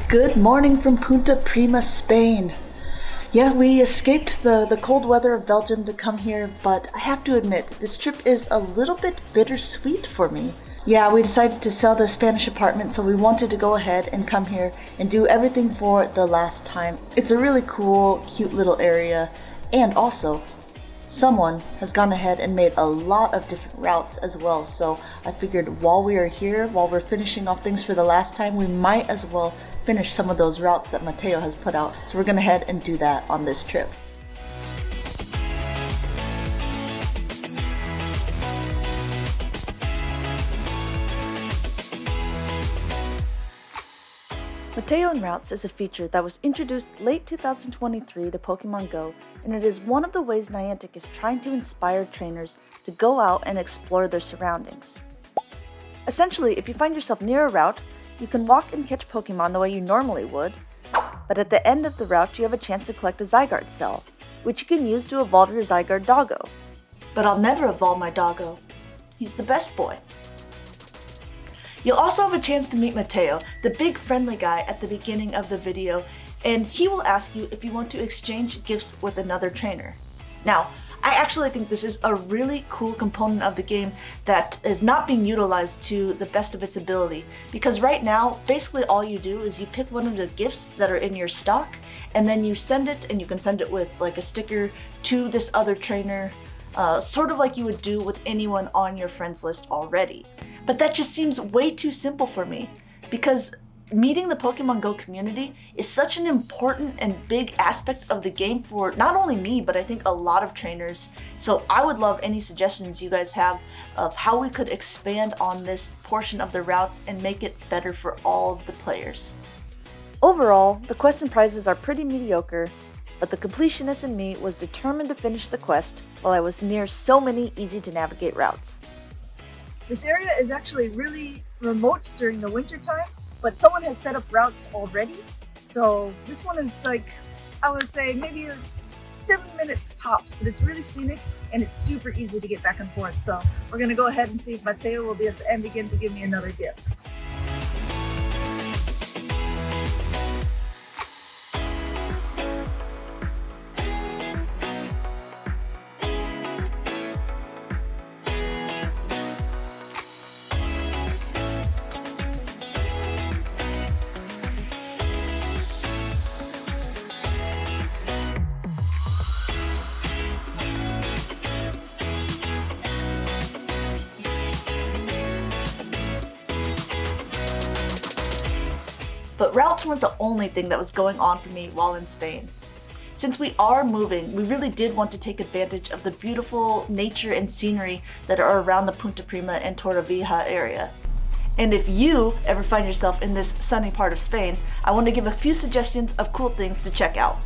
Good morning from Punta Prima, Spain. Yeah, we escaped the cold weather of Belgium to come here, but I have to admit, this trip is a little bit bittersweet for me. Yeah, we decided to sell the Spanish apartment, so we wanted to go ahead and come here and do everything for the last time. It's a really cool, cute little area, and also, someone has gone ahead and made a lot of different routes as well, so I figured while we are here, while we're finishing off things for the last time, we might as well finish some of those routes that Mateo has put out. So we're gonna head and do that on this trip. Mateo and Routes is a feature that was introduced late 2023 to Pokemon Go, and it is one of the ways Niantic is trying to inspire trainers to go out and explore their surroundings. Essentially, if you find yourself near a route, you can walk and catch Pokemon the way you normally would, but at the end of the route you have a chance to collect a Zygarde cell, which you can use to evolve your Zygarde doggo. But I'll never evolve my doggo. He's the best boy. You'll also have a chance to meet Mateo, the big friendly guy at the beginning of the video, and he will ask you if you want to exchange gifts with another trainer. Now, I actually think this is a really cool component of the game that is not being utilized to the best of its ability, because right now, basically all you do is you pick one of the gifts that are in your stock, and then you send it, and you can send it with like a sticker to this other trainer, sort of like you would do with anyone on your friends list already. But that just seems way too simple for me, because meeting the Pokemon Go community is such an important and big aspect of the game for not only me, but I think a lot of trainers. So I would love any suggestions you guys have of how we could expand on this portion of the routes and make it better for all of the players. Overall, the quests and prizes are pretty mediocre, but the completionist in me was determined to finish the quest while I was near so many easy to navigate routes. This area is actually really remote during the winter time, but someone has set up routes already. So this one is like, I would say maybe 7 minutes tops, but it's really scenic and it's super easy to get back and forth. So we're gonna go ahead and see if Mateo will be at the end again to give me another gift. But routes weren't the only thing that was going on for me while in Spain. Since we are moving, we really did want to take advantage of the beautiful nature and scenery that are around the Punta Prima and Torrevieja area. And if you ever find yourself in this sunny part of Spain, I want to give a few suggestions of cool things to check out.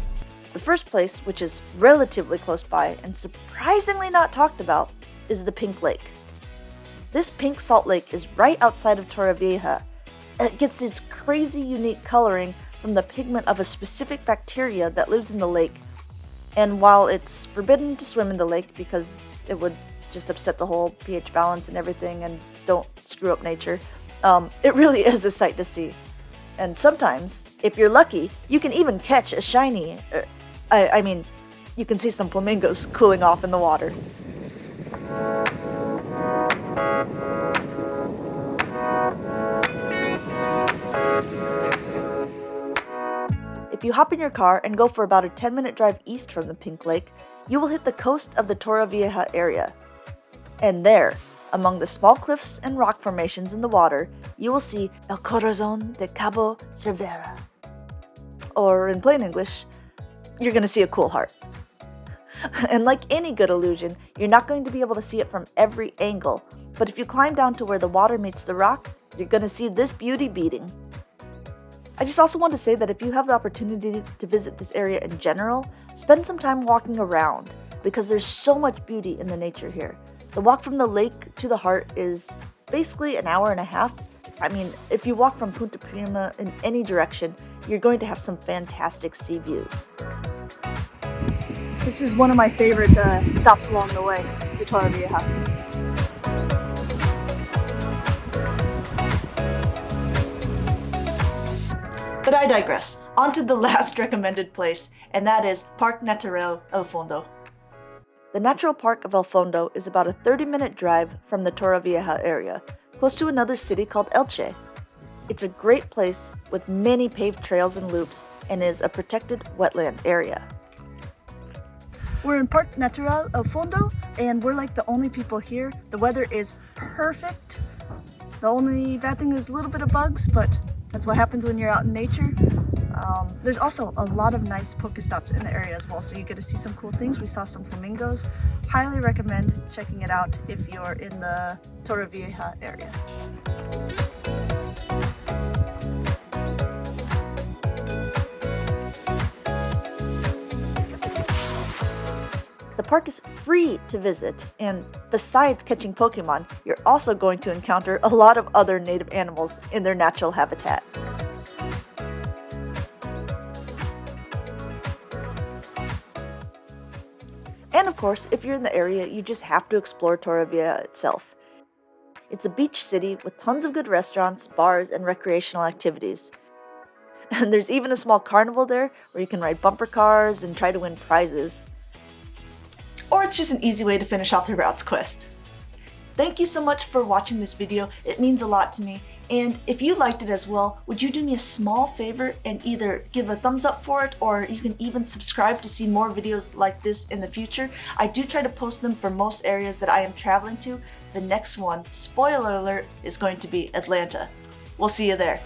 The first place, which is relatively close by and surprisingly not talked about, is the Pink Lake. This pink salt lake is right outside of Torrevieja. It gets this crazy unique coloring from the pigment of a specific bacteria that lives in the lake. And while it's forbidden to swim in the lake because it would just upset the whole pH balance and everything and don't screw up nature, it really is a sight to see. And sometimes, if you're lucky, you can even catch a shiny, you can see some flamingos cooling off in the water. If you hop in your car and go for about a 10-minute drive east from the Pink Lake, you will hit the coast of the Torrevieja area. And there, among the small cliffs and rock formations in the water, you will see El Corazón de Cabo Cervera. Or in plain English, you're going to see a cool heart. And like any good illusion, you're not going to be able to see it from every angle, but if you climb down to where the water meets the rock, you're going to see this beauty beating. I just also want to say that if you have the opportunity to visit this area in general, spend some time walking around, because there's so much beauty in the nature here. The walk from the lake to the heart is basically an hour and a half. I mean, if you walk from Punta Prima in any direction, you're going to have some fantastic sea views. This is one of my favorite stops along the way to Torrevieja. But I digress. On to the last recommended place, and that is Parque Natural El Fondo. The Natural Park of El Fondo is about a 30-minute drive from the Torrevieja area, close to another city called Elche. It's a great place with many paved trails and loops and is a protected wetland area. We're in Parque Natural El Fondo, and we're like the only people here. The weather is perfect. The only bad thing is a little bit of bugs, but that's what happens when you're out in nature. There's also a lot of nice Pokestops in the area as well, so you get to see some cool things. We saw some flamingos. Highly recommend checking it out if you're in the Torrevieja area. The park is free to visit, and besides catching Pokemon, you're also going to encounter a lot of other native animals in their natural habitat. And of course, if you're in the area, you just have to explore Torrevieja itself. It's a beach city with tons of good restaurants, bars, and recreational activities. And there's even a small carnival there where you can ride bumper cars and try to win prizes. Or it's just an easy way to finish off the routes quest. Thank you so much for watching this video. It means a lot to me. And if you liked it as well, would you do me a small favor and either give a thumbs up for it, or you can even subscribe to see more videos like this in the future. I do try to post them for most areas that I am traveling to. The next one, spoiler alert, is going to be Atlanta. We'll see you there.